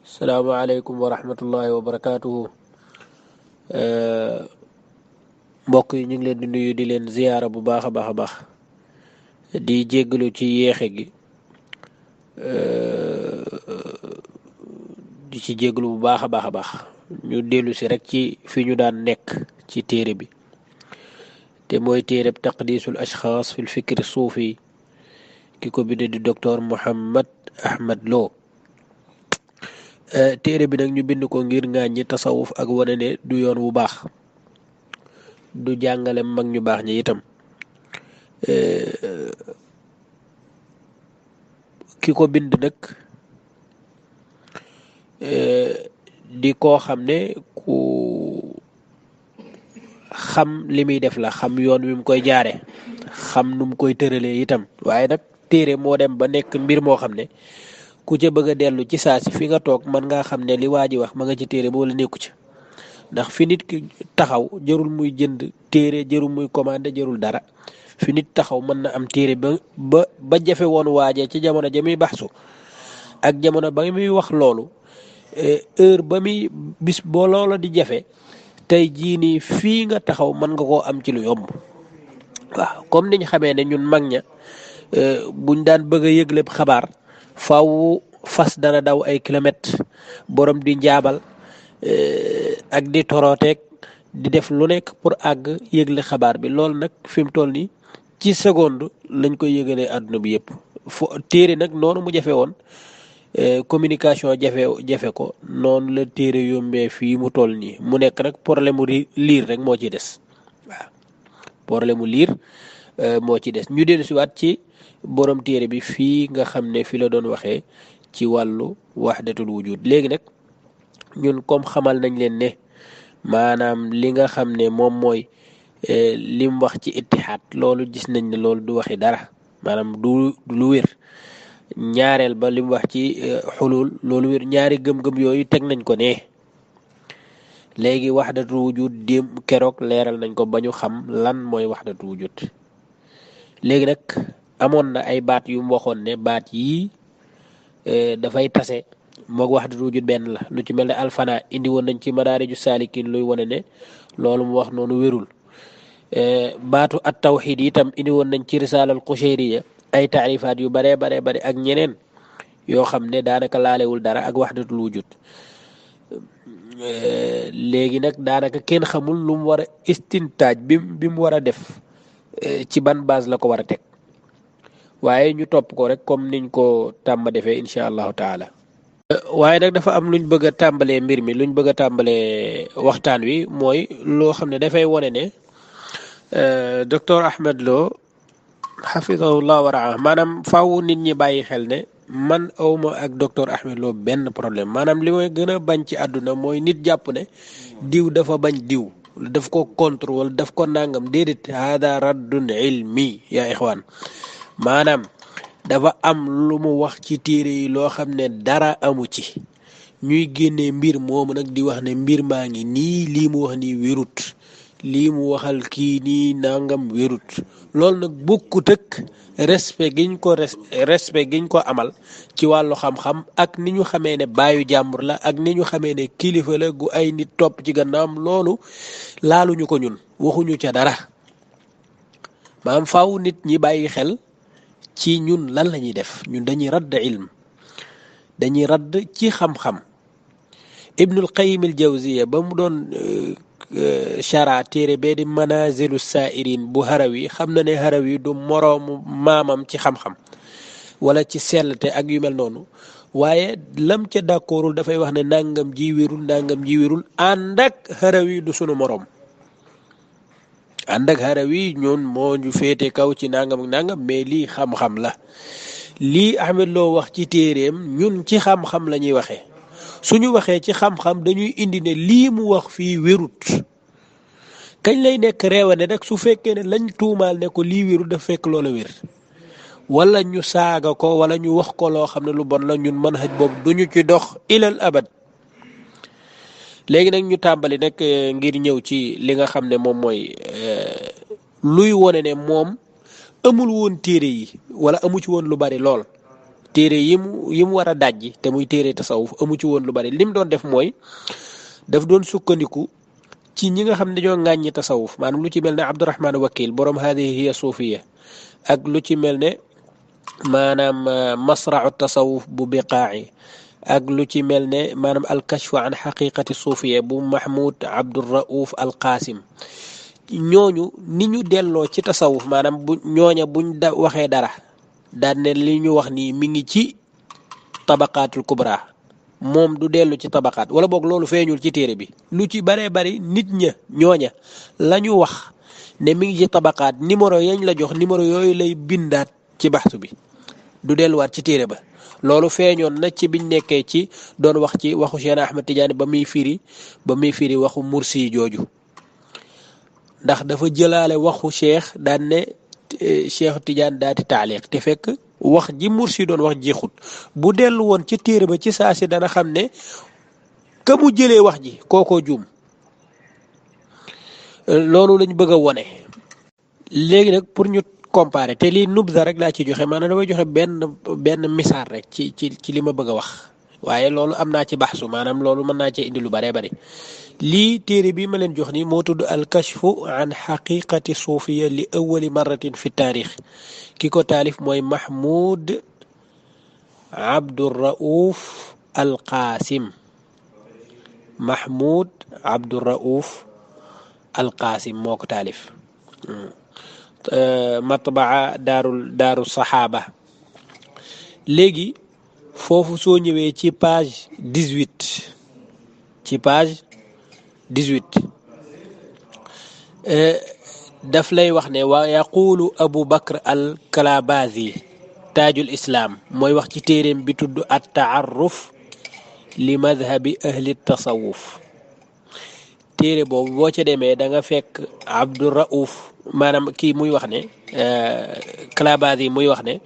salaamaaleykum wa rahmatullahi wa barakaatuhu. Mbokk yi ñu ngi leen di nuyu di leen ziyaara bu baax a baax a baax di jéggalu ci yéexe gi di ci jéggalu bu baax a baax a baax ñu dellu si rek ci fi ñu daan nekk ci téere bi te mooy téereb taqdiisul ashxaas fil fikri suufi ki ko bind di docteur Muhammad Ahmad Lo. téere bi nag ñu bind ko ngir ŋàññi tasawuf ak wane ne du yoon wu baax du jàngale mag ñu baax ñi itam ki ko bind nag di koo xam ne ku xam li muy def la xam yoon wi mu koy jaare xam nu mu koy tëralee itam waaye nag téere moo dem ba nekk mbir moo xam ne ku ca bëgg a dellu ci saa si fi nga toog mën ngaa xam ne li waa ji wax ma nga ci téere boo la nekku ci ndax fi nit ki taxaw jërul muy jënd téere jërul muy commandé jërul dara fi nit taxaw mën na am téere ba jafe woon waajee ci jamono ja muy baxsu ak jamono ba muy wax loolu heure ba muy bis boo loola di jafe tey jii nii fii nga taxaw mën nga koo am ci lu yomb waaw comme niñ xamee ne ñun mag ña buñ daan bëgg a yëgleb xabaar faw fas dana daw ay kilomètres borom di njaabal ak di torooteeg di def lu nekk pour àgg yëgle xabaar bi loolu nag fi mu toll nii ci seconde lañ koy yëgalee àdduna bi yëpp téere nag noonu mu jafe woon communication jafe ko noonu la téere yombee fii mu toll nii mu nekk nag problème mu liir rek moo ci des waaw problème mu liir moo ci des ñu dellu si waat ci borom téere bi fii nga xam ne fi la doon waxee ci wàllu wahdatul wujud léegi nag ñun comme xamal nañ leen ne maanaam li nga xam ne moom mooy lim wax ci ittihaad loolu gis nañ ne loolu du waxi dara maanaam du lu wér ñaareel ba lim wax ci xulul loolu wér ñaari gëm-gëm yooyu teg nañ ko ne léegi wahdatul wujud déem keroog leeral nañ ko ba ñu xam lan mooy wahdatul wujud léegi nag amoon na ay baat yu mu waxoon ne baat yii dafay tase moog wahdatul wujud benn la lu ci mel ne alfana indi woon nañ ci madaariju saalikin luy wane ne loolu mu wax noonu wérul baatu at tawxid itam indi woon nañ ci risaalal qushayriya ay taarifaat yu bare ak ñeneen yoo xam ne daanaka laalewul dara ak wahdatul wujud léegi nag daanaka kenn xamul lu mu war a istintaaj bi mu war a def ci ban base la ko war a teg waaye ñu topp ko rek comme niñ ko tàmba defee incha allahu taala waaye nag dafa am luñ bëgg a tàmbalee mbir mi luñ bëgg a tàmbalee waxtaan wi mooy loo xam ne dafay wone ne docteur Ahmad Lo xafidahullah wa raa maanaam faaw nit ñi bàyyi xel ne man awma ak docteur Ahmad Lo benn problème maanaam li may gën a bañ ci àdduna mooy nit jàpp ne diw dafa bañ diw daf ko contre wala daf ko nangam déedéet hada raddun ilmi yaa ixwaan maanaam dafa am lu mu wax ci téere yi loo xam ne dara amu ci ñuy génnee mbir moomu nag di wax ne mbir maa ngi nii lii mu wax nii wérut lii mu waxal kii nii nangam wérut loolu nag bokkut ak respect giñ ko amal ci wàllu xam-xam ak ni ñu xamee ne baayu jàmbur la ak ni ñu xamee ne kilifa la gu ay nit topp ci gannaam loolu laaluñu ko ñun waxuñu ca dara maanaam faaw nit ñi bàyyi xel ci ñun lan la ñuy def ñun dañuy radd ilm dañuy radd ci xam-xam ibnul qayyim al jawziya ba mu doon chara téere bee di manazilu sairin bu Harawi xam na ne Harawi du moroomu maamam ci xam-xam wala ci sellte ak yu mel noonu waaye lam ca d'accordul dafay wax ne nangam ji wérul ànd ak Harawi du sunu moroom ànd ak Harawi ñun moo ñu féete kaw ci nangam ak nangam mais lii xam-xam la lii Ahmed Lo wax ci téereem ñun ci xam-xam la ñuy waxee suñu waxee ci xam-xam dañuy indi ne lii mu wax fii wérut kañ lay nekk reewane nag su fekkee ne lañ tuumaal ne ko lii wérut dafa fekk loola wér wala ñu saaga ko wala ñu wax ko loo xam ne lu bon la ñun manhaj boobu duñu ci dox ilal abad léegi nag ñu tàmbali nag ngir ñëw ci li nga xam ne moom mooy luy wone ne moom amul woon téere yi wala amu ci woon lu bari lool téere yi mu war a dajji te muy téere tasawuf amu ci woon lu bari lim doon def mooy daf doon sukkandiku ci ñi nga xam ne dañoo ŋàññi tasawuf maanaam lu ci mel ne Abdurahmaan Wakil borom hadihi hiya suufiya ak lu ci mel ne maanaam masrau tasawuf bu biqaa'i ak lu ci mel ne maanaam alkashfu an xaqiqati suufiya bu Mahmoud Abdurrauf Alqaasim ñooñu ni ñu delloo ci tasawuf maanaam bu ñooña buñ waxee dara daan ne li ñu wax nii mi ngi ci tabaqaatul kubra moom du dellu ci tabaqaat wala boog loolu feeñul ci téere bi lu ci baree bari nit ñooña la ñu wax ne mi ngi ci tabaqaat numéro yañ la jox numéro yooyu lay bindaat ci baxtu bi du delluwaat ci téere ba loolu feeñoon na ci biñ nekkee ci doon wax ci waxu Cheikh Ahmed Tidiane ba muy firi waxu Mursi jooju ndax dafa jëlaale waxu Cheikh daan ne Cheikh Tidiane daati taaliq te fekk wax ji Mursi doon wax jeexut bu dellu woon ci téere ba ci saa si dana xam ne ka mu jëlee wax ji kookoo juum loolu lañ bëgg a wone léegi nag pour ñu comparer te lii nubza rek laa ci joxe maanaam damay joxe benn misaal rek ci li ma bëgg a wax waaye loolu am naa ci baxsu maanaam loolu mën naa cee indi lu baree bari lii téere bi ma leen jox nii moo tudd al kashfu an xaqiqati suufiya li awali marratin fi taarix ki ko taalif mooy Mahmoud Abdurrauf Alqaasim Mahmoud Abdurrauf Alqaasim moo ko taalif matbaa daaru saxaaba léegi foofu soo ñëwee ci page 18 ci page 18 daf lay wax ne wa yaqulu Abu Bakr al Kalabazi taajul islam mooy wax ci téeréem bi tudd at taarruf li madhabi ahli tasawuf téere boobu boo ca demee da nga fekk Abdurrauf maanaam kii muy wax ne Kalabazi muy wax ne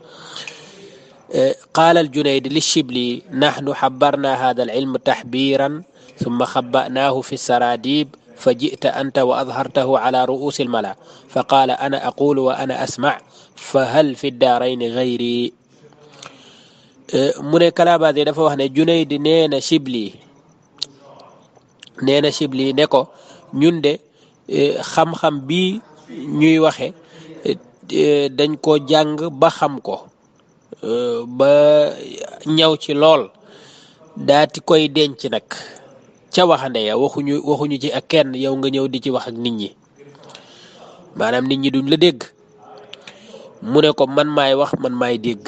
قال الجنيد للشبلي نحن حبرنا هذا العلم تحبيرا ثم خبأناه في السراديب فجئت أنت وأظهرته على رؤوس الملا فقال أنا أقول وأنا أسمع فهل في الدارين غيري من Kalabazi dafa wax ne Junayd nee na Shibli ne ko ñun de xam-xam bi ñuy waxe dañ ko jàng ba xam ko ba ñaw ci lool daati koy denc nag ca waxande ya waxuñu ci ak kenn yow nga ñëw di ci wax ak nit ñi maanaam nit ñi duñ la dégg mu ne ko man maay wax man maay dégg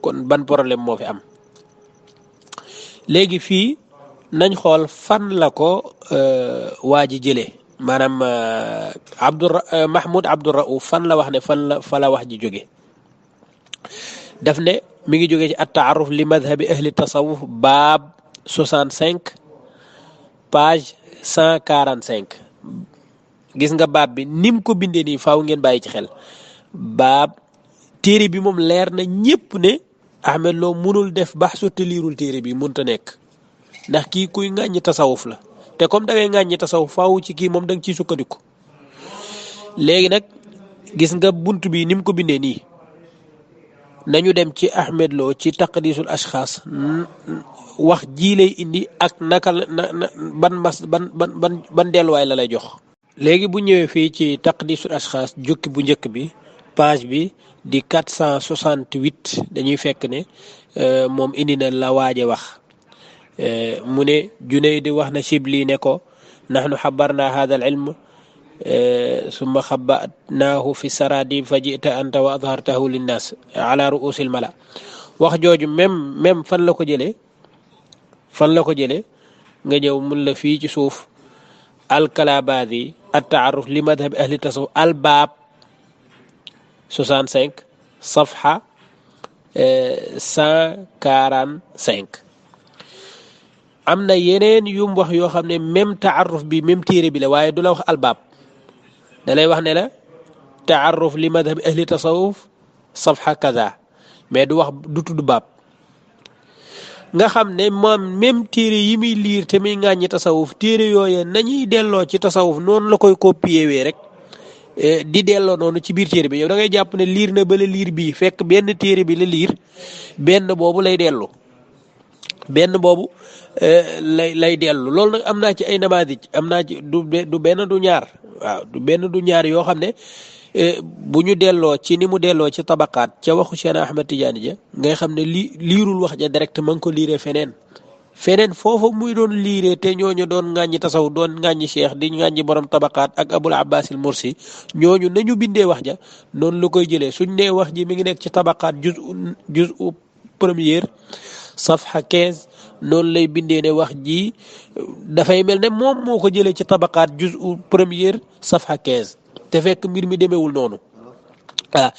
kon ban problème moo fi am léegi fii nañ xool fan la ko waa ji jëlee maanaam Mahmoud Abdurrauf fan la wax ne fa la wax ji jóge daf ne mi ngi jógee ci at-ta'arruf li madhabi ahli tasawuf baab 65 page 145 gis nga baab bi nim ko bindee nii faaw ngeen bàyyi ci xel baab téere bi moom leer na ñépp ne Ahmed Lo mënul def baxsu te liirul téere bi mënta nekk ndax kii kuy ŋàññi tasawuf la te comme da ngay ŋàññi tasawuf faaw ci kii moom da nga ciy sukkandiku léegi nag gis nga bunt bi nim ko bindee nii nañu dem ci Ahmed Lo ci taqdisul ashxaas wax ji lay indi ak naka ban delluwaay la lay jox. léegi bu ñëwee fii ci taqdisul ashxaas jukki bu njëkk bi page bi di 468 dañuy fekk ne moom indi na la waaje wax mu ne Junayd wax na Shibli ne ko nahnu xabarna hada al ilm summa xabanaahu fi saradib fa jita anta wa adhartahu linnas ala ruusil mala wax jooju même fan la ko jëlee nga ñëw mun la fii ci suuf al-Kalabazi at-ta'arruf li madhab ahli tasawuf al-baab 65 safha 145 am na yeneen yum wax yoo xam ne même ta'arruf bi même téere bi la waaye du la wax al-baab da lay wax ne la taarruf li madhab ahli tasawuf safha kaza mais du tudd baab nga xam ne moom même téere yi muy liir te muy ŋàññi tasawuf téere yooye nañuy delloo ci tasawuf noonu la koy copier wee rek di delloo noonu ci biir téere bi yow da ngay jàpp ne liir na ba la liir bii fekk benn téere bi la liir benn boobu lay dellu benn boobu lay dellu loolu nag am naa ci ay namaadi am naa ci du benn du ñaar waaw du benn du ñaar yoo xam ne bu ñu delloo ci ni mu delloo ci tabaqaat ca waxu Cheikh Ahmed Tidiane ja ngay xam ne liirul wax ja direct ma ngi ko liiree feneen foofa muy doon liiree te ñooñu doon ŋàññi tasaw doon ŋàññi cheikh di ŋàññi borom tabaqaat ak abul abbasil mursi ñooñu nañu bindee wax ja noonu la koy jëlee suñ nee wax ji mi ngi nekk ci tabaqaat juz u première safha 15 noonu lay bindee ne wax ji dafay mel ne moom moo ko jëlee ci tabaqaat juz u première safha 15 te fekk mbir mi demeewul noonu ah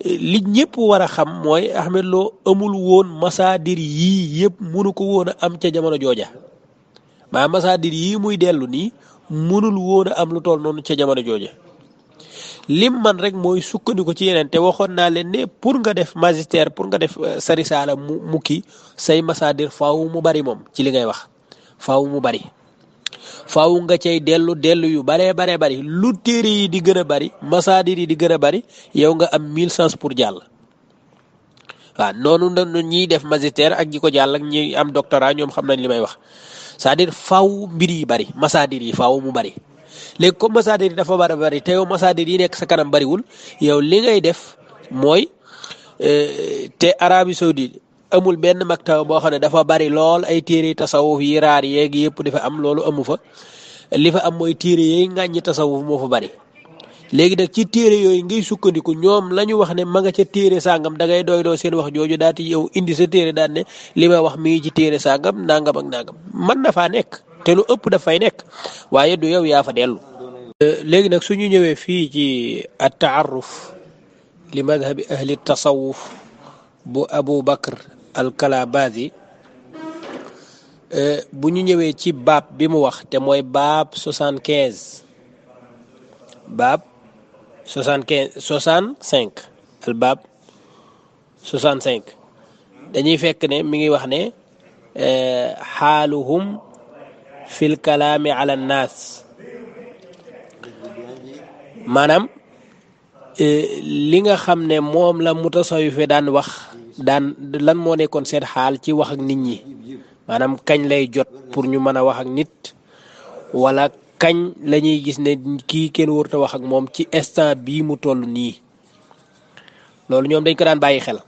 li ñëpp war a xam mooy Ahmed Lo amul woon masaadir yii yëpp mënu ko woon a am ca jamono jooja maa masaadir yii muy dellu nii mënul woon a am lu toll noonu ca jamono jooja lim man rek mooy sukkandiku ci yeneen te waxoon naa leen ne pour nga def magistère pour nga def sa risaala mu kii say masaadir faaw mu bari moom ci li ngay wax faaw mu bari faaw nga cay dellu yu baree bari lu téere yi di gën a bari masaadir yi di gën a bari yow nga am 1000 chance pour jàll waaw noonu na ñiy def magistère ak ñi ko jàll ak ñi am doctorat ñoom xam nañ li may wax c'est-à-dire faaw mbir yi bari masaadir yi faaw mu bari léegi comme masaadir yi dafa bari te yow masaadir yi nekk sa kanam bariwul yow li ngay def mooy te Arabie Saoudite amul benn maktaba boo xam ne dafa bari lool ay téere tasawuf yi raar yeeg yëpp dafa am loolu amu fa li fa am mooy téere yi ŋàññi tasawuf moo fa bari léegi nag ci téere yooyu ngay sukkandiku ñoom la ñu wax ne ma nga ca téere sàngam da ngay doy doo seen wax jooju daal di yow indi sa téere daan ne li may wax mi ngi ci téere sàngam nangam ak nangam mën na faa nekk te lu ëpp dafay nekk waaye du yow yaa fa dellu. léegi nag suñu ñëwee fii ci at-taarruf li madhabi ahli tasawuf bu Abu Bakr al-Kalabaazi bu ñu ñëwee ci baab bi mu wax te mooy baab 75 baab 65 al baab 65 dañuy fekk ne mi ngi wax ne xaaluhum fil kalaami ala nnaas maanaam li nga xam ne moom la mutasawife daan wax daan lan moo nekkoon seen xaal ci wax ak nit ñi maanaam kañ lay jot pour ñu mën a wax ak nit wala kañ la ñuy gis ne kii kenn warut a wax ak moom ci instant bii mu toll nii loolu ñoom dañ ko daan bàyyi xel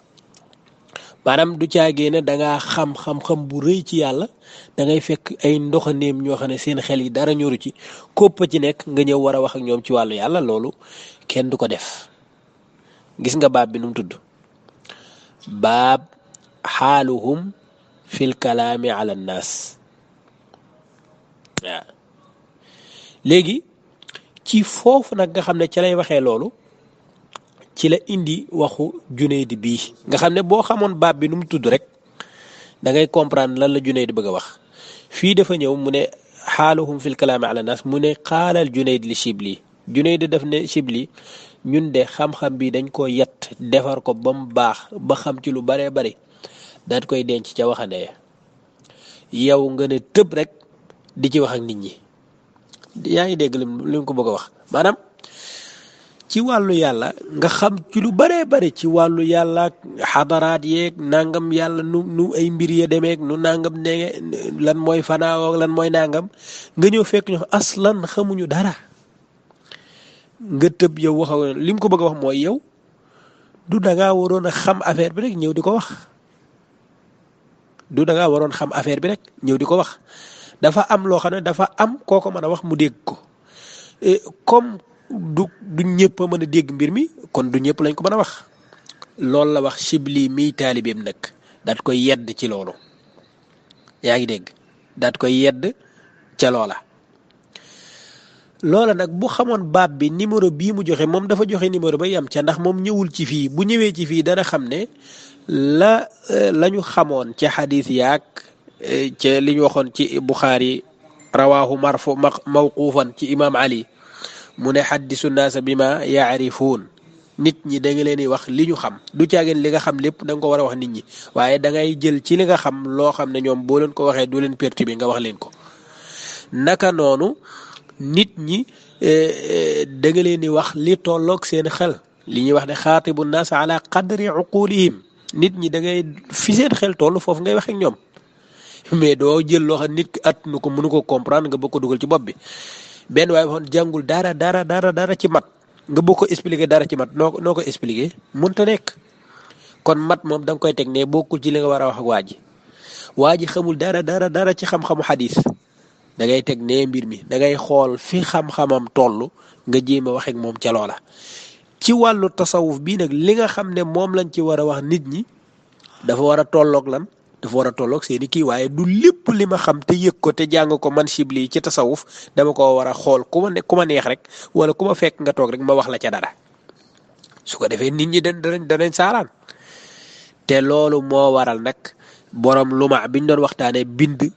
maanaam du caagee ne da ngaa xam-xam bu rëy ci yàlla da ngay fekk ay ndoxaneem ñoo xam ne seen xel yi dara ñoru ci koppa ci nekk nga ñëw war a wax ak ñoom ci wàllu yàlla loolu kenn du ko def gis nga baab bi nu mu tudd baab xaaluhum fil kalaami ala nnaas waaw léegi ci foofu nag nga xam ne ci lay waxee loolu ci la indi waxu Junayd bii nga xam ne boo xamoon baab bi nu mu tudd rek da ngay comprendre lan la Junayd bëgg a wax fii dafa ñëw mu ne xaaluhum fil kalaami ala nnaas mu ne xaalal Junayd li Shibli Junayd def ne Shibli ñun de xam-xam bi dañ ko yett defar ko ba mu baax ba xam ci lu baree bari daat koy denc ca waxande yow nga ne tëb rek di ci wax ak nit ñi yaa ngi dégg li mu ko bëgg a wax maanaam ci wàllu yàlla nga xam ci lu baree bari ci wàllu yàlla ak xadaraat yeeg nangam yàlla nu ay mbir ya demeek nu nangam ne lan mooy fanaaw lan mooy nangam nga ñëw fekk ñu aslan xamuñu dara nga tëb yow waxaw li mu ko bëgg a wax mooy yow du dangaa waroon a xam affaire bi rek ñëw di ko wax du dangaa waroon xam affaire bi rek ñëw di ko wax dafa am loo xam ne dafa am koo ko mën a wax mu dégg ko comme du ñëpp a mën a dégg mbir mi kon du ñëpp lañ ko mën a wax loolu la wax Shibli miy taalibeem nag daat koy yedd ci loolu yaa ngi dégg daat koy yedd ca loola nag bu xamoon baab bi numéro bii mu joxe moom dafa joxe numéro ba yam ca ndax moom ñëwul ci fii bu ñëwee ci fii dana xam ne lañu xamoon ca xadis yaag ca li ñu waxoon ci Buxaari rawaahu marfu mawquufan ci imaam Ali mu ne xaddisu naasa bi ma yaarifuun nit ñi da nga leen di wax li ñu xam du caageen li nga xam lépp da nga ko war a wax nit ñi waaye da ngay jël ci li nga xam loo xam ne ñoom boo leen ko waxee du leen perturbé nga wax leen ko naka noonu nit ñi da nga leen di wax li tolloog seen xel li ñuy wax ne xaatibu naas ala qadri uqulihim nit ñi da ngay fi seen xel toll foofu ngay wax ak ñoom mais doo jël loo xam nit ki at nu ko mënu ko comprendre nga bëgg ko dugal ci bopp bi benn waaye waxoon jàngul dara ci mat nga bëgg ko expliquer dara ci mat noo ko expliquer mënta nekk kon mat moom da nga koy teg ne bokkul ci li nga war a wax ak waa ji xamul dara ci xam-xamu xadis da ngay teg ne mbir mi da ngay xool fi xam-xamam toll nga jéem a wax ak moom ca loola ci wàllu tasawuf bii nag li nga xam ne moom lañ ci war a wax nit ñi dafa war a tolloog lan dafa war a tolloog seeni kii waaye du lépp li ma xam te yëg ko te jàng ko man sibli ci tasawuf dama ko war a xool ku ma neex rek wala ku ma fekk nga toog rek ma wax la ca dara su ko defee nit ñi danañ saaraan te loolu moo waral nag borom luma biñ doon waxtaanee bind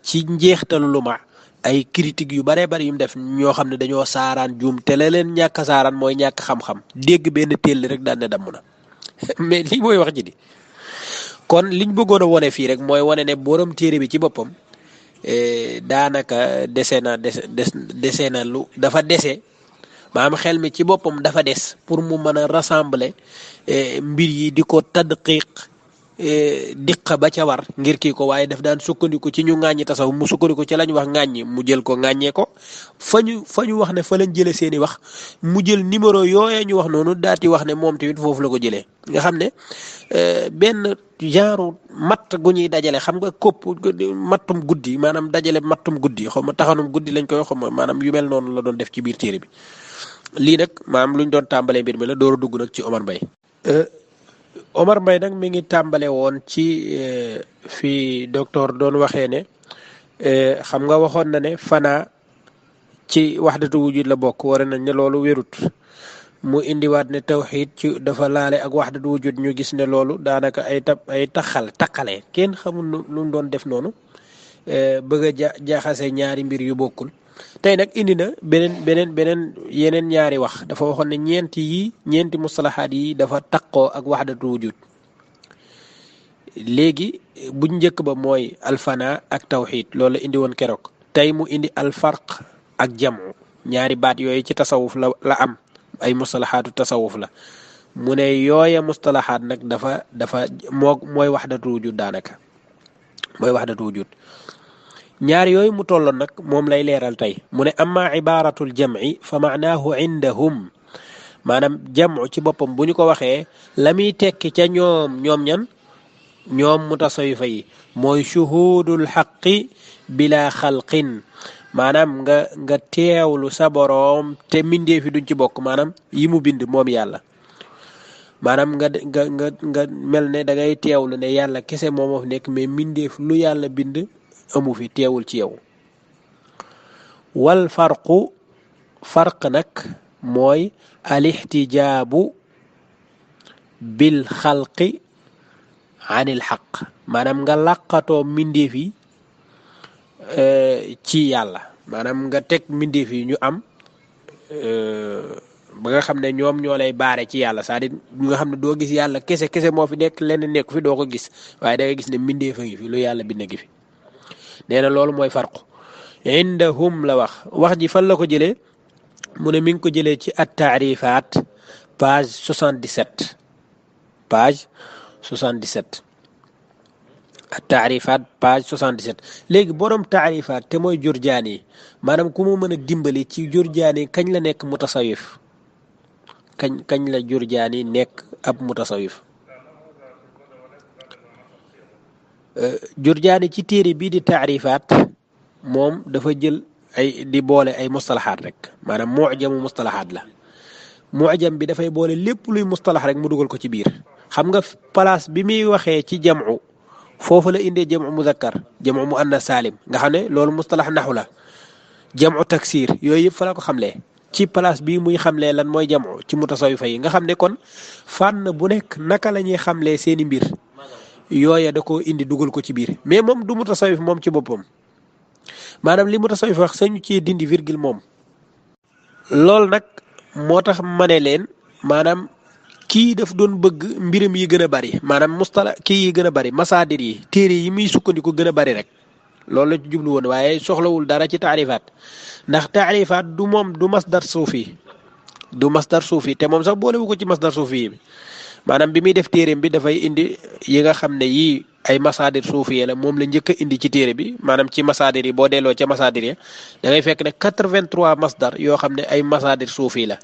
ci njeextalu luma ay critique yu bare bari yu mu def ñoo xam ne dañoo saaraan juum te la leen ñàkk saaraan mooy ñàkk xam-xam dégg benn téel rek daan ne damm na mais lii mooy wax ji di kon liñ bëggoon a wone fii rek mooy wane ne borom téere bi ci boppam daanaka dese na lu dafa dese maanaam xel mi ci boppam dafa des pour mu mën a rassembler mbir yi di ko tadqiq diqa ba ca war ngir kii ko waaye daf daan sukkandiku ci ñu ŋàññi tasawuf mu sukkandiku ci lañ wax ŋàññi mu jël ko ŋàññee ko fa ñu wax ne fa lañ jëlee seeni wax mu jël numéro yooya ñu wax noonu daati wax ne moom tamit foofu la ko jëlee nga xam ne benn genre matt gu ñuy dajale xam nga kopp mattum guddi maanaam dajale mattum guddi xaw ma taxanum guddi lañ koy xaw ma maanaam yu mel noonu la doon def ci biir téere bi lii nag maanaam luñ doon tàmbalee mbir mi la door a dugg nag ci Omar Mbaye Omar Mbaye nag mi ngi tàmbale woon ci fi docteur doon waxee ne xam nga waxoon na ne fanaa ci waxdatu wujud la bokk war nañ ne loolu wérut mu indiwaat ne tawxiid ci dafa laale ak waxdatu wujud ñu gis ne loolu daanaka ay takkale kenn xamul lu mu doon def noonu bëgg a jaxase ñaari mbir yu bokkul tey nag indi na beneen yeneen ñaari wax dafa waxoon ne ñeenti mustalahaat yi dafa taqoo ak waxdatu wujud léegi buñ njëkk ba mooy alfana ak tawxiid loolu la indi woon keroog tey mu indi alfarq ak jamu ñaari baat yooyu ci tasawuf la am ay mustalahaatu tasawuf la mu ne yooya mustalahaat nag dafa mooy waxdatu wujud daanaka mooy waxdatu wujud ñaar yooyu mu tolloon nag moom lay leeral tey mu ne amma ibaaratul jamci fa maanaahu indahum maanaam jamcu ci boppam bu ñu ko waxee la muy tekki ca ñoom ñoom mutasawifa yi mooy shuhudul xaqi bila xalqin maanaam nga teewlu sa boroom te mbindee fi duñ ci bokk maanaam yi mu bind moom yàlla maanaam nga mel ne da ngay teewlu ne yàlla kese moo fi nekk mais mbindeef lu yàlla bind amu fi teewul ci yow wal farq nag mooy al ixtijaabu bil xalqi anil xaq maanaam nga làqatoo mbindeef yi ci yàlla maanaam nga teg mbindeef yi ñu am ba nga xam ne ñoom ñoo lay baare ci yàlla c'est-à-dire ñu nga xam ne doo gis yàlla kese moo fi nekk lenn nekku fi doo ko gis waaye da nga gis ne mbindeef a ngi fi lu yàlla bind ngi fi nee na loolu mooy farqu indahum la wax ji fan la ko jëlee mu ne mi ngi ko jëlee ci at taarifaat page 77 at taarifaat page 77 léegi borom taarifaat te mooy Jurjaani yi maanaam ku mu mën a dimbali ci Jurjaani kañ la nekk mutasawif kañ la Jurjaani nekk ab mutasawif Jurjaani ci téere bii di taarifaat moom dafa jël di boole ay mustalahaat rek maanaam mu'jamu mustalahaat la mu'jam bi dafay boole lépp luy mustalax rek mu dugal ko ci biir xam nga place bi muy waxee ci jam'u foofu la indee jam'u muzakkar jam'u muannas salim nga xam ne loolu mustalax naxu la jam'u taksir yooyu yëpp fa la ko xamlee ci place bii muy xamlee lan mooy jam'u ci mutasawifa yi nga xam ne kon fànn bu nekk naka la ñuy xamlee seeni mbir yooya da koo indi dugal ko ci biir mais moom du mutasawif moom ci boppam maanaam li mutasawif wax sañu ci dindi virgule moom loolu nag moo tax ma ne leen maanaam kii daf doon bëgg mbiram yi gën a bari maanaam mustala kii yi gën a bari masaadir yi téere yi muy sukkandiku gën a bari rek loolu la ci jublu woon waaye soxlawul dara ci taarifaat ndax taarifaat du moom du masdar suufi te moom sax boolewu ko ci masdar suufi bi maanaam bi muy def téereem bi dafay indi yi nga xam ne yii ay masaadir suufiye la moom la njëkk a indi ci téere bi maanaam ci masaadir yi boo delloo ca masaadir ya da ngay fekk ne 83 masdar yoo xam ne ay masaadir suufi la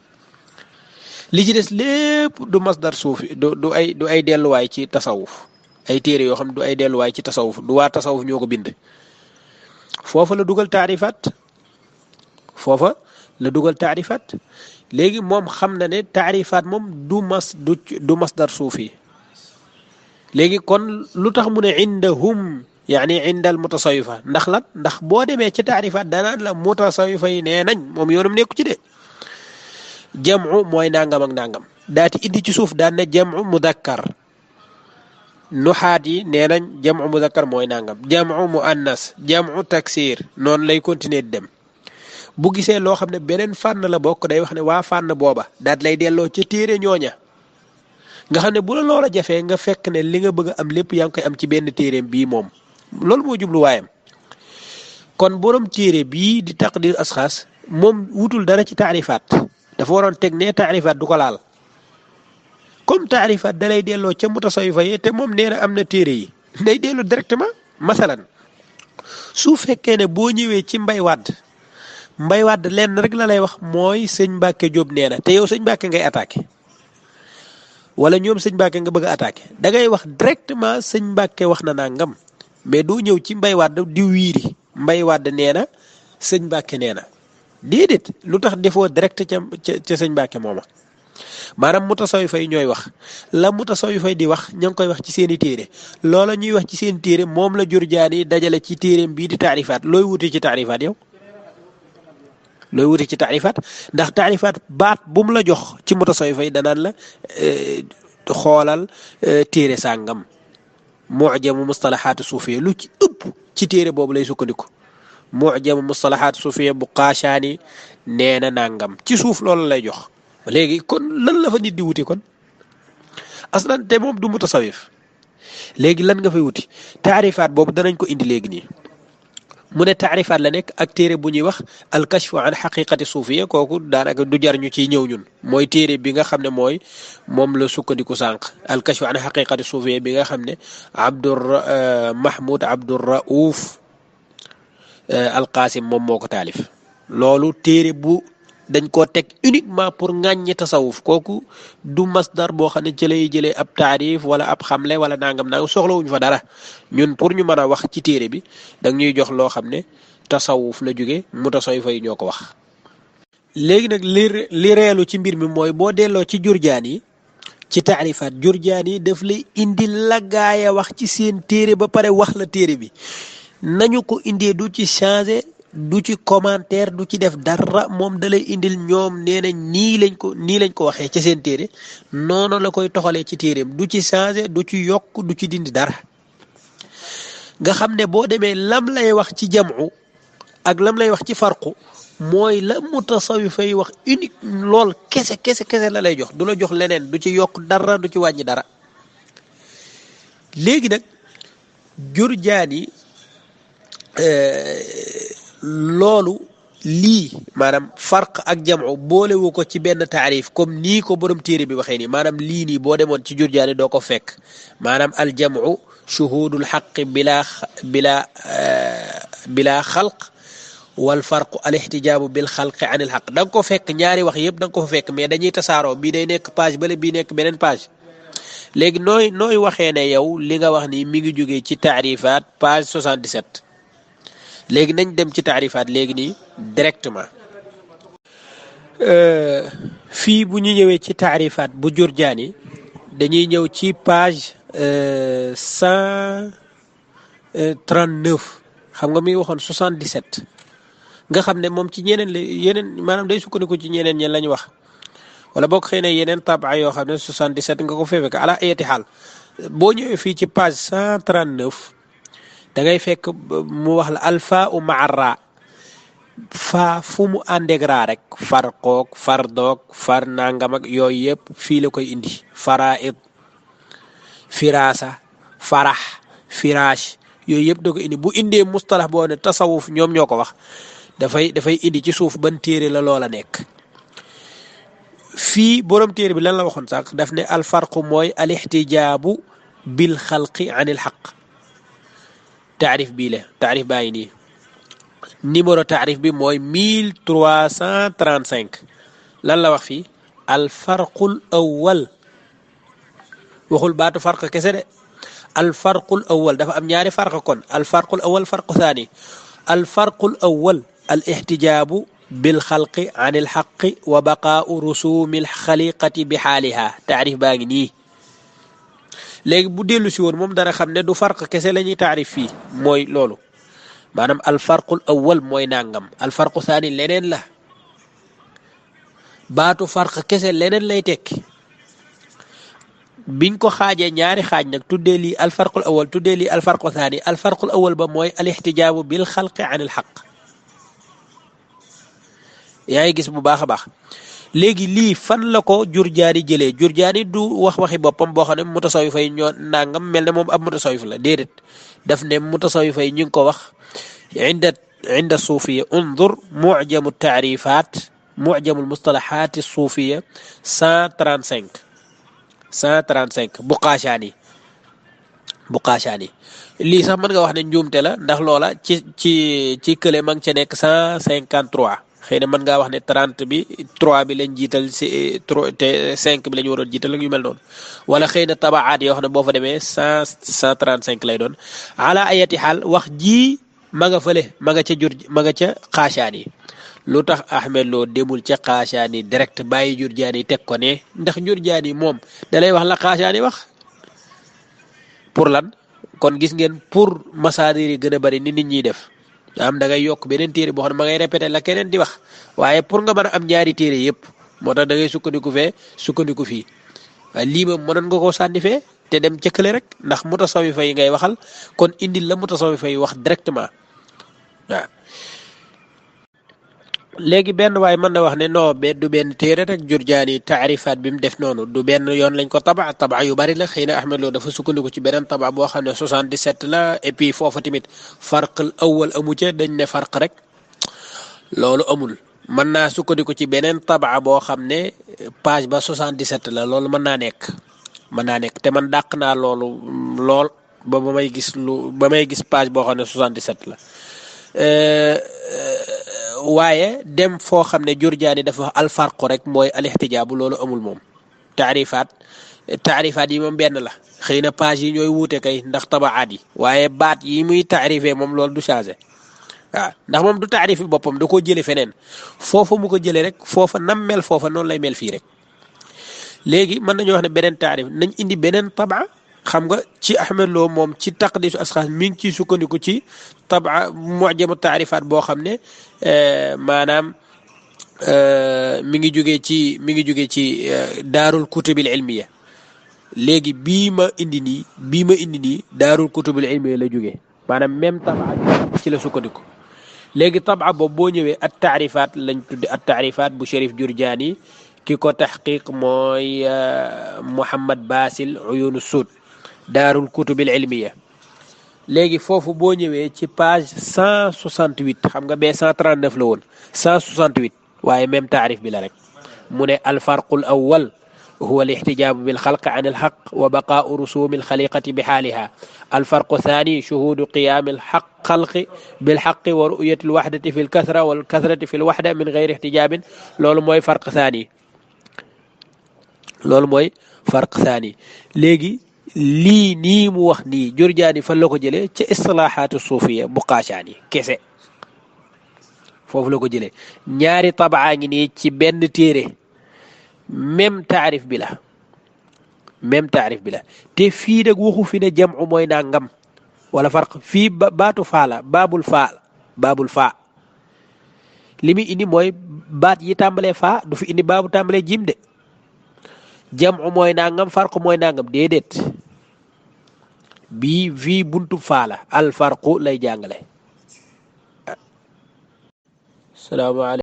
li ci des lépp du masdar suufi du ay delluwaay ci tasawuf ay téere yoo xam ne du ay delluwaay ci tasawuf du waa tasawuf ñoo ko bind foofa la dugal taarifaat léegi moom xam na ne taarifaat moom du masdar suufi léegi kon lu tax mu ne indahum yaani inda al mutasawifa ndax lan ndax boo demee ci taarifaat danaan la mutasawifa yi nee nañ moom yoonam nekku ci de jam'u mooy nangam ak nangam daati indi ci suuf daan ne jam'u mudakkar nuxaat yi nee nañ jam'u mudakkar mooy nangam jam'u muannas jam'u taksir noonu lay continuer di dem bu gisee loo xam ne beneen fànn la bokk day wax ne waa fànn booba daat lay delloo ca téere ñooña nga xam ne bu la loola jafee nga fekk ne li nga bëgg a am lépp yaa ngi koy am ci benn téereem bii moom loolu moo jubluwaayam kon borom téere bii di taqdir asxaas moom wutul dara ci taarifaat dafa waroon teg ne taarifaat du ko laal comme taarifaat da lay delloo ca mutasawifa yi te moom nee na am na téere yi day delloo directement masalan su fekkee ne boo ñëwee ci mbay wàdd lenn rek la lay wax mooy sëñ Mbàkke Jóob nee na te yow sëñ Mbàkke ngay attaqué wala ñoom sëñ Mbàkke nga bëgg a attaqué da ngay wax directement sëñ Mbàkke wax na nangam mais doo ñëw ci mbay wàdd di wiiri mbay wàdd nee na sëñ Mbàkke nee na déedéet lu tax defoo direct ca sëñ Mbàkke mooma maanaam mutasawifa yi ñooy wax la mutasawifa yi di wax ña ngi koy wax ci seeni téere loola ñuy wax ci seen téere moom la Jurjaani dajale ci téereem bii di taarifaat looy wuti ci taarifaat yow looy wuti ci taarifaat ndax taarifaat baat bu mu la jox ci mutasawifa yi danaan la xoolal téere sàngam mu'jamu mustalahaatu suufiya lu ci ëpp ci téere boobu lay sukkandiku mu'jamu mustalahaatu suufiya bu Qaashaani nee na nangam ci suuf loolu lay jox léegi kon lan la fa nit di wuti kon aslan te moom du mutasawif léegi lan nga fay wuti taarifaat boobu danañ ko indi léegi nii mu ne taarifaat la nekk ak téere bu ñuy wax alkashfu an xaqiqati suufiya kooku daanaka du jar ñu ciy ñëw ñun mooy téere bi nga xam ne mooy moom la sukkandiku sànq alkashfu an xaqiqati suufiya bi nga xam ne Mahmoud Abdurraouf Alqaasim moom moo ko taalif loolu téere bu dañ koo teg uniquement pour ŋàññi tasawuf kooku du masdar boo xam ne ci lay jëlee ab taarif wala ab xamle wala nangam soxlawuñ fa dara ñun pour ñu mën a wax ci téere bi dang ñuy jox loo xam ne tasawuf la jóge mutasawifa yi ñoo ko wax. léegi nag li reelu ci mbir mi mooy boo delloo ci Jurjaani ci taarifaat Jurjaani daf lay indi la gaaya wax ci seen téere ba pare wax la téere bi nañu ko indee du ci changer. du ci commentaire du ci def dara moom dalay indil ñoom nee na nii lañ ko waxee ci seen téere noonu la koy toxalee ci téereem du ci changer du ci yokk du ci dindi dara nga xam ne boo demee lam lay wax ci jamu ak lam lay wax ci farqu mooy la mutasawifa yi wax unique lool kese la lay jox du la jox leneen du ci yokk dara du ci wàññi dara léegi nag Jurjaani loolu lii maanaam farq ak jamu boolewu ko ci benn taarif comme nii ko borom téere bi waxee nii maanaam lii nii boo demoon ci Jurjaani doo ko fekk maanaam al jamu shuhudul xaqi bila xalq wal farqu al ixtijaabu bil xalqi anil xaq da nga ko fekk ñaari wax yëpp da nga ko fa fekk mais dañuy tasaaroo bii day nekk page bale bii nekk beneen page léegi nooy waxee ne yow li nga wax nii mi ngi jógee ci taarifaat page 77 léegi nañ dem ci taarifaat léegi nii directement fii bu ñu ñëwee ci taarifaat bu Jurjaani dañuy ñëw ci page 139 xam nga mi ngi waxoon 77 nga xam ne moom ci yeneen maanaam day sukkandiku ci ñeneen ñen la ñu wax wala boog xëy na yeneen tabaa yoo xam ne 77 nga ko fee fekk ala ayati xaal boo ñëwee fii ci page 139 da ngay fekk mu wax la alfa u maara faa fu mu àndeeg raa rek farqoog fardoog far nangam ak yooyu yëpp fii la koy indi faraid firasa farax firaash yooyu yëpp da ko indi bu indee mustalax boo ne tasawuf ñoom ñoo ko wax dafay indi ci suuf ban téere la loola nekk. fii borom téere bi lan la waxoon sax daf ne alfarqu mooy al ixtijaabu bil xalqi an il xaq. taarif bii la taarif baa ngi nii numéro taarif bi mooy 1335 lan la wax fii alfarqul awwal waxul baatu farq kese de alfarqul awwal dafa am ñaari farq kon alfarqul awwal farqu thani alfarqul awwal al ixtijaabu bil xalqi an il xaqi wa baqaau rusumil xaliqati bi xaaliha taarif baa ngi nii. léegi bu dellu si woon moom dana xam ne du farq kese la ñuy taarif fii mooy loolu maanaam alfarqul awwal mooy nangam alfarqu thani leneen la baatu farq kese leneen lay tekki. biñ ko xaajee ñaari xaaj nag tuddee lii alfarqul awal tuddee lii alfarqu thani alfarqul awal ba mooy al ixtijaabu bil xalqi an il xaq. yaa ngi gis bu baax a baax. léegi lii fan la ko Jurjaani jëlee Jurjaani du waxi boppam boo xam ne mutasawwifa yi ñoo nangam mel ne moom ab mutasawwif la déedéet daf ne mutasawwifa yi ñu ngi ko wax inda suufiya undur mujamu taarifaat mujamul mustalahaat suufiya 135 Buqaashaani lii sax mën nga wax ne njuumte la ndax loola ci kële ma ngi ca nekk 153 xëy na mën ngaa wax ne 30 bi 3 bi lañ jiital si 5 bi la ñu waroon jiital ak yu mel noonu wala xëy na tabaat yoo xam ne boo fa demee 135 lay doon ala ayati xaal wax ji ma nga fële ma nga ca Qaashaani lu tax Ahmed Lo demul ca Qaashaani direct bàyyi Jurjaani teg ko ne ndax Jurjaani moom da lay wax la Qaashaani wax pour lan kon gis ngeen pour masaadir yi gën a bari ni nit ñiy def am da ngay yokk beneen téere boo xam ne ma ngay répété la keneen di wax waaye pour nga mën a am ñaari téere yëpp moo tax da ngay sukkandiku fee sukkandiku fii waaye lii moom mënoon nga koo sànni fee te dem ca kële rek ndax mutasawifa yi ngay waxal kon indil la mutasawifa yi wax directement waaw. léegi benn waaye mën na wax ne non du benn téere rek Jurjaani taarifaat bi mu def noonu du benn yoon lañ ko taba yu bari la xëy na Ahmed Lo dafa sukkandiku ci beneen taba boo xam ne 77 la et puis foofa tamit farqal awwal amu ca dañ ne farq rek loolu amul mën naa sukkandiku ci beneen taba boo xam ne page ba 77 la loolu mën naa nekk te man dàq naa loolu lool ba may gis page boo xam ne 77 la. waaye dem foo xam ne Jurjaani dafa wax alfarqu rek mooy alixtijaabu loolu amul moom taarifaat yi moom benn la xëy na page yi ñooy wuute kay ndax tabaat yi waaye baat yi muy taarifee moom loolu du changé waaw ndax moom du taarifi boppam da koo jële feneen foofa mu ko jëlee rek foofa nam mel foofa noonu lay mel fii rek. léegi mën nañu wax ne beneen taarif nañ indi beneen taba xam nga ci Ahmed Lo moom ci taqdisu asxaas mi ngi ciy sukkandiku ci taba mujamu taarifaat boo xam ne maanaam mi ngi jógee ci daarul kutubil ilmiya léegi bii ma indi nii daarul kutubil ilmiya la jógee maanaam même taba ci la sukkandiku. léegi taba boobu boo ñëwee at taarifaat lañ tudde at taarifaat bu Cherif Jurjaani ki ko taxqiq mooy Muhammad Basil Uyunu Sud daarul kutubil ilmiya. léegi foofu boo ñëwee ci page 168 xam nga bee 139 la woon 168 waaye même taarif bi la rek mu ne alfarqul awwal huwa alixtijaabu bilxalqi an alxaq wa baqaau rusumi alxaliqati bi xaaliha alfarqu thani shuhudu qiyaami alxalqi bilxaqi wa ru'yati alwaxdati fi lkasra walkasrati fi lwaxda min gayri ixtijaabin loolu mooy farq thani léegi lii nii mu wax nii Jurjaani fan la ko jëlee ca istilaahaatu suufiya bu Qaashaani kese foofu la ko jëlee ñaari tabaa ngi nii ci benn téere même taarif bi la te fii nag waxu fi ne jam'u mooy nangam wala farq fii baatu faa la baabul faa li muy indi mooy baat yi tàmbalee faa du fi indi baabu tàmbalee jim de jam'u mooy nangam farq mooy nangam déedéet bii fii buntu faa la al farqu lay jàngale. salaamaaleykum